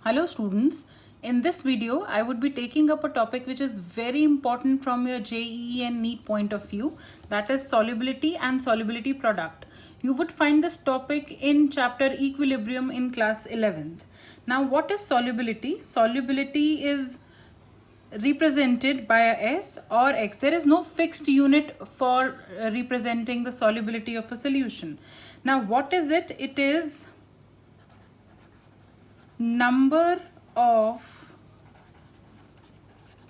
Hello students, in this video I would be taking up a topic which is very important from your JEE and NEET point of view, that is solubility and solubility product. You would find this topic in chapter equilibrium in class 11th. Now what is solubility? Solubility is represented by a S or X. There is no fixed unit for representing the solubility of a solution. Now what is it? It is number of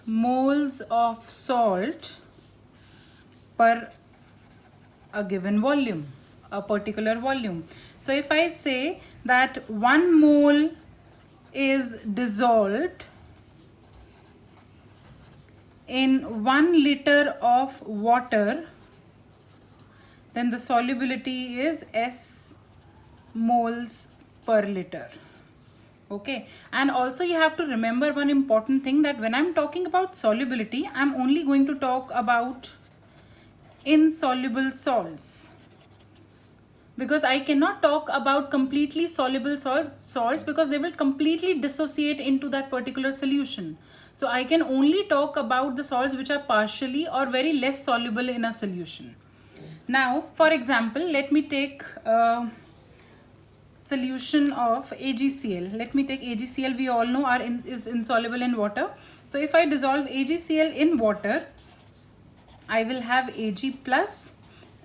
moles of salt per a given volume, a particular volume. So if I say that 1 mole is dissolved in 1 liter of water, then the solubility is S moles per liter. Okay, and also you have to remember one important thing, that when I'm talking about solubility, I'm only going to talk about insoluble salts, because I cannot talk about completely soluble salts because they will completely dissociate into that particular solution. So I can only talk about the salts which are partially or very less soluble in a solution. Now, for example, let me take solution of AgCl. Let me take AgCl. We all know is insoluble in water. So if I dissolve AgCl in water, I will have Ag plus.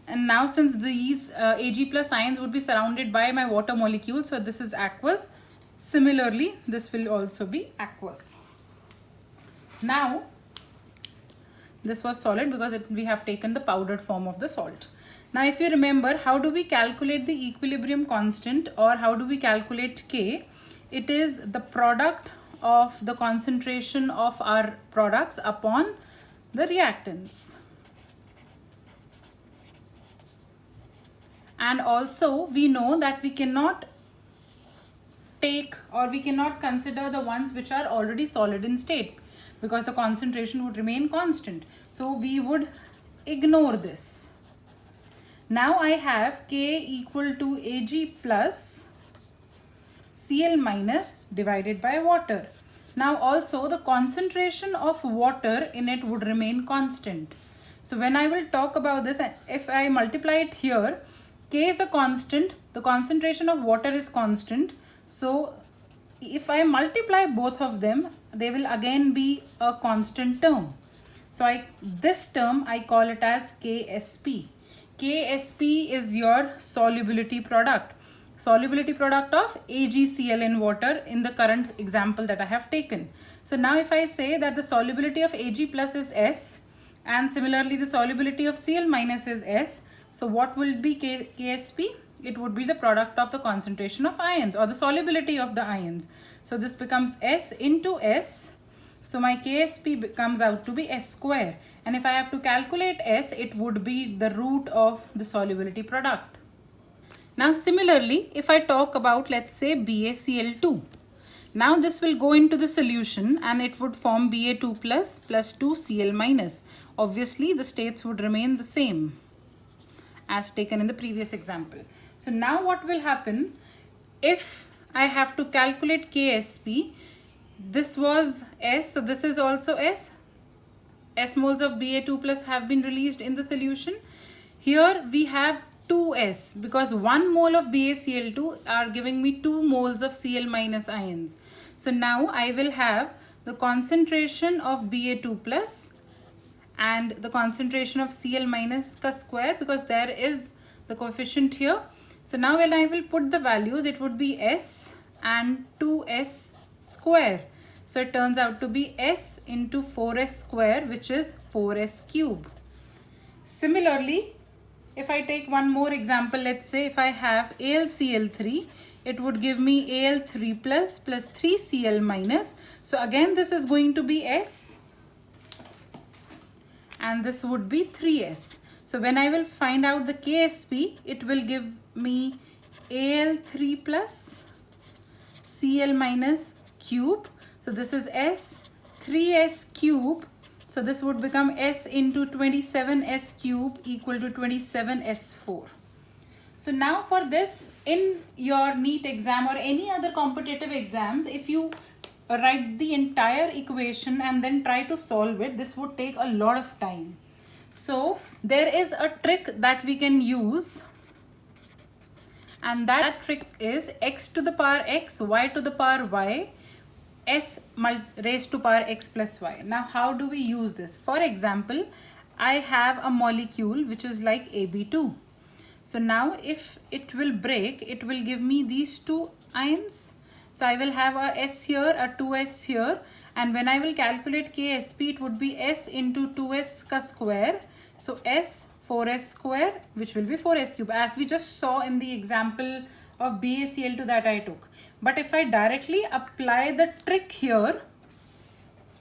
And now since these Ag plus ions would be surrounded by my water molecule, so this is aqueous. Similarly, this will also be aqueous. Now, this was solid because we have taken the powdered form of the salt. Now, if you remember, how do we calculate the equilibrium constant, or how do we calculate K? It is the product of the concentration of our products upon the reactants. And also we know that we cannot take, or we cannot consider the ones which are already solid in state, because the concentration would remain constant. So we would ignore this. Now I have K equal to Ag plus Cl minus divided by water. Now also the concentration of water in it would remain constant. So when I will talk about this, if I multiply it here, K is a constant, the concentration of water is constant. So if I multiply both of them, they will again be a constant term. So this term I call it as KSP. KSP is your solubility product. Solubility product of AgCl in water in the current example that I have taken. So now if I say that the solubility of Ag plus is S, and similarly the solubility of Cl minus is S, so what will be KSP? It would be the product of the concentration of ions, or the solubility of the ions. So this becomes S into S. So my KSP comes out to be S square. And if I have to calculate S, it would be the root of the solubility product. Now similarly, if I talk about, let's say, BaCl2. Now this will go into the solution and it would form Ba2 plus 2Cl minus. Obviously the states would remain the same as taken in the previous example. So now what will happen, if I have to calculate KSP, this was S, so this is also S. S moles of Ba2 plus have been released in the solution. Here we have 2S, because 1 mole of BaCl2 are giving me 2 moles of Cl minus ions. So now I will have the concentration of Ba2 plus and the concentration of Cl minus ka square, because there is the coefficient here. So now when I will put the values, it would be S and 2S square. So it turns out to be S into 4S square, which is 4S cube. Similarly, if I take one more example, let's say if I have AlCl3, it would give me Al3 plus 3Cl minus. So again, this is going to be S, and this would be 3S. So when I will find out the KSP, it will give me Al3 plus Cl minus cube. So this is S, 3S cube. So this would become S into 27S cube equal to 27S4. So now for this, in your NEET exam or any other competitive exams, if you write the entire equation and then try to solve it, this would take a lot of time. So there is a trick that we can use, and that trick is x to the power x, y to the power y, s raised to power x plus y. Now how do we use this? For example, I have a molecule which is like AB2. So now if it will break, it will give me these two ions. So I will have a S here, a 2S here, and when I will calculate KSP, it would be S into 2S ka square. So S 4S square, which will be 4S cube, as we just saw in the example of BaCl2 that I took. But if I directly apply the trick here,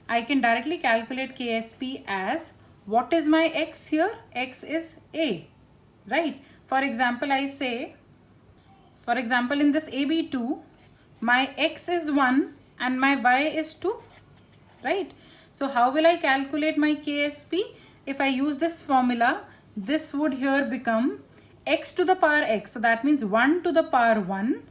I can directly calculate KSP as, what is my X here? X is A, right? For example, I say, for example, in this AB2, my X is 1 and my Y is 2, right? So how will I calculate my KSP? If I use this formula, this would here become X to the power X. So that means 1 to the power 1,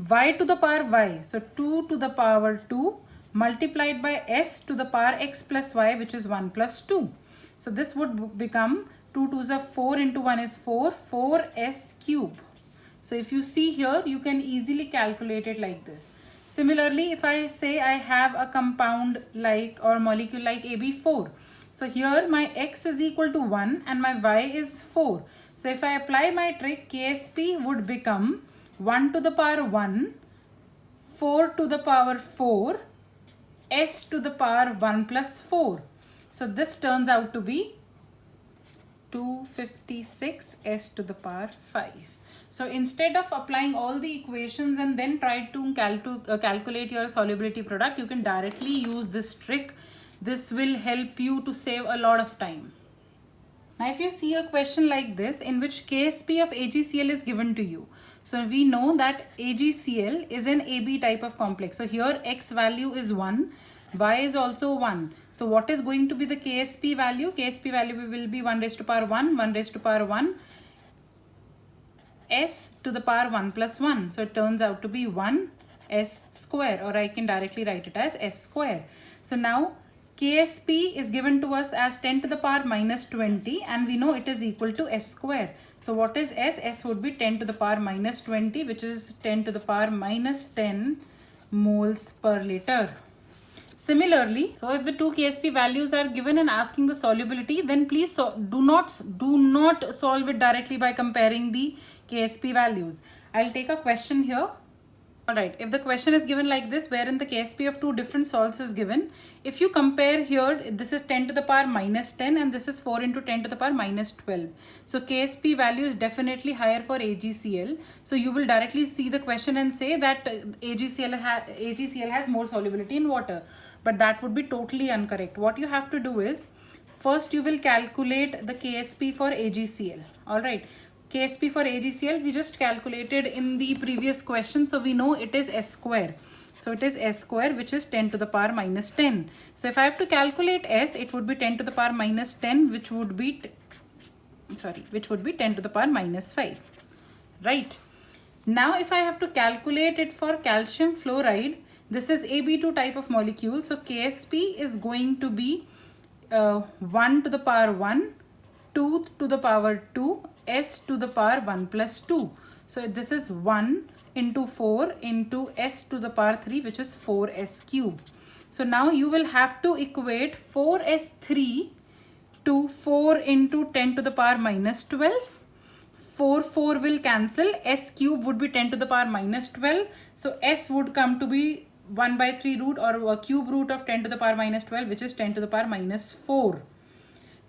Y to the power Y. So 2 to the power 2 multiplied by S to the power X plus Y, which is 1 plus 2. So this would become 2 2s are 4 into 1 is 4, 4s cube. So if you see here, you can easily calculate it like this. Similarly, if I say I have a compound like or molecule like AB4. So here my X is equal to 1 and my Y is 4. So if I apply my trick, KSP would become 1 to the power 1, 4 to the power 4, S to the power 1 plus 4. So this turns out to be 256 S to the power 5. So instead of applying all the equations and then try to calculate your solubility product, you can directly use this trick. This will help you to save a lot of time. Now if you see a question like this in which KSP of AgCl is given to you. So we know that AgCl is an AB type of complex. So here X value is 1, Y is also 1. So what is going to be the KSP value? KSP value will be 1 raised to power 1, 1 raised to power 1, S to the power 1 plus 1. So it turns out to be 1 S square, or I can directly write it as S square. So now KSP is given to us as 10 to the power minus 20, and we know it is equal to S square. So what is S? S would be 10 to the power minus 20, which is 10 to the power minus 10 moles per liter. Similarly, so if the two KSP values are given and asking the solubility, then please do not solve it directly by comparing the KSP values. I'll take a question here. Alright, if the question is given like this, wherein the KSP of two different salts is given, if you compare here, this is 10 to the power minus 10 and this is 4 into 10 to the power minus 12. So KSP value is definitely higher for AgCl. So you will directly see the question and say that AgCl has more solubility in water. But that would be totally incorrect. What you have to do is, first you will calculate the KSP for AgCl. Alright. KSP for AgCl we just calculated in the previous question, so we know it is S square. So it is S square, which is 10 to the power minus 10. So if I have to calculate S, it would be 10 to the power minus 10, which would be 10 to the power minus 5. Right. Now if I have to calculate it for calcium fluoride, this is AB2 type of molecule. So KSP is going to be 1 to the power 1, 2 to the power 2, S to the power 1 plus 2. So this is 1 into 4 into S to the power 3, which is 4S cube. So now you will have to equate 4S3 to 4 into 10 to the power minus 12. 4 will cancel. S cube would be 10 to the power minus 12. So S would come to be 1 by 3 root or a cube root of 10 to the power minus 12, which is 10 to the power minus 4.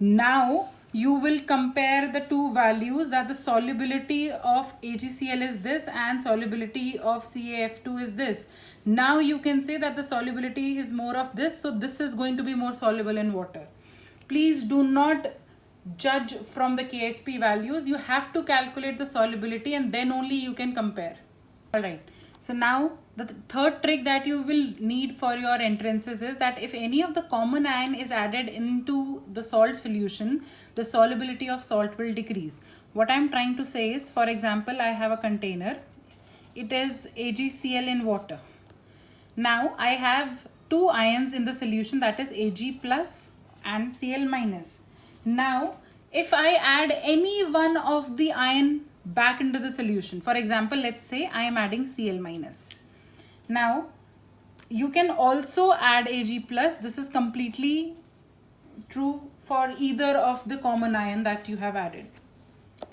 Now you will compare the two values, that the solubility of AgCl is this and solubility of CaF2 is this. Now you can say that the solubility is more of this, so this is going to be more soluble in water. Please do not judge from the KSP values. You have to calculate the solubility and then only you can compare. Alright, so now the third trick that you will need for your entrances is that if any of the common ion is added into the salt solution, the solubility of salt will decrease. What I'm trying to say is, for example, I have a container. It is AgCl in water. Now I have two ions in the solution, that is Ag plus and Cl minus. Now if I add any one of the ion back into the solution, for example, let's say I am adding Cl minus. Now you can also add Ag plus. This is completely true for either of the common ion that you have added.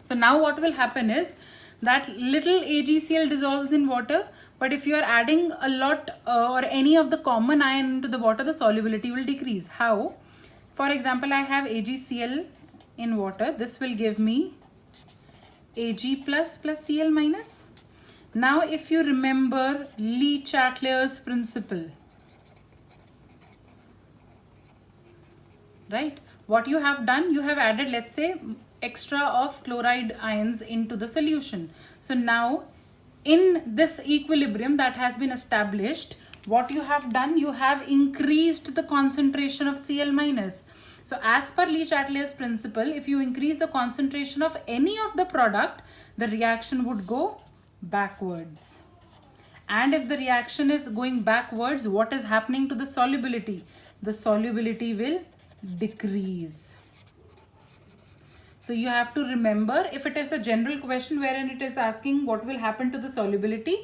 So now what will happen is that little AgCl dissolves in water, but if you are adding a lot or any of the common ion into the water, the solubility will decrease. How? For example, I have AgCl in water. This will give me Ag plus plus Cl minus. Now if you remember Le Chatelier's principle, right? What you have done, you have added, let's say, extra of chloride ions into the solution. So now in this equilibrium that has been established, what you have done, you have increased the concentration of Cl minus. So as per Le Chatelier's principle, if you increase the concentration of any of the product, the reaction would go backwards. And if the reaction is going backwards, what is happening to the solubility? The solubility will decrease. So you have to remember, if it is a general question wherein it is asking what will happen to the solubility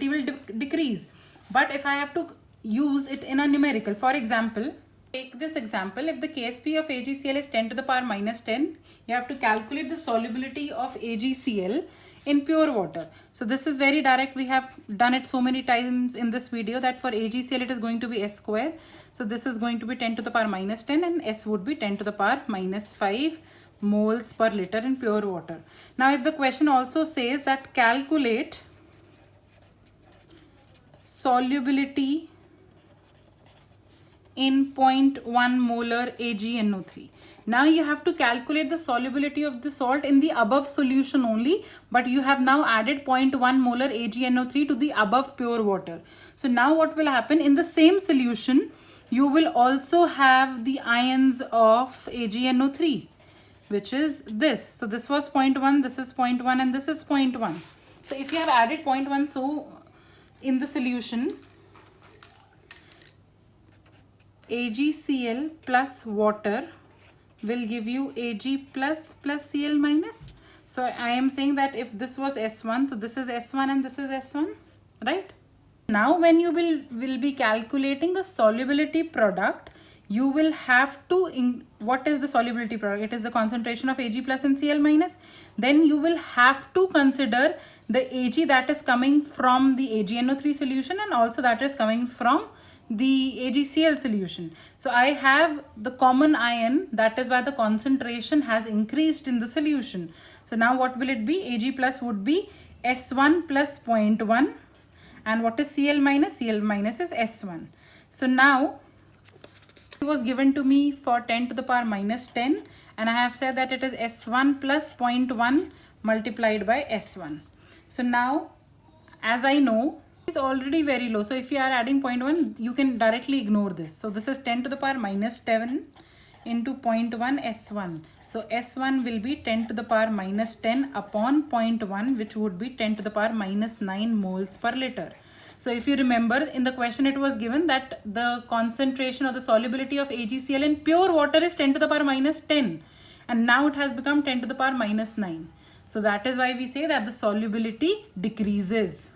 will decrease. But if I have to use it in a numerical, for example, take this example, if the Ksp of AgCl is 10 to the power minus 10, you have to calculate the solubility of AgCl in pure water. So this is very direct. We have done it so many times in this video that for AgCl it is going to be S square. So this is going to be 10 to the power minus 10 and S would be 10 to the power minus 5 moles per liter in pure water. Now if the question also says that calculate solubility in 0.1 molar AgNO3. Now you have to calculate the solubility of the salt in the above solution only, but you have now added 0.1 molar AgNO3 to the above pure water. So now what will happen, in the same solution you will also have the ions of AgNO3, which is this. So this was 0.1, this is 0.1 and this is 0.1. So if you have added 0.1 so in the solution, AgCl plus water will give you Ag plus plus Cl minus. So I am saying that if this was S1, so this is S1 and this is S1, right? Now when you will be calculating the solubility product, you will have to, what is the solubility product? It is the concentration of Ag plus and Cl minus. Then you will have to consider the Ag that is coming from the AgNO3 solution and also that is coming from the AgCl solution. So I have the common ion, that is why the concentration has increased in the solution. So now what will it be? Ag plus would be S1 plus 0.1 and what is Cl minus? Cl minus is S1. So now it was given to me for 10 to the power minus 10 and I have said that it is S1 plus 0.1 multiplied by S1. So now as I know, is already very low. So if you are adding 0.1, you can directly ignore this. So this is 10 to the power minus 7 into 0.1 S1. So S1 will be 10 to the power minus 10 upon 0.1, which would be 10 to the power minus 9 moles per liter. So if you remember, in the question it was given that the concentration or the solubility of AgCl in pure water is 10 to the power minus 10 and now it has become 10 to the power minus 9. So that is why we say that the solubility decreases.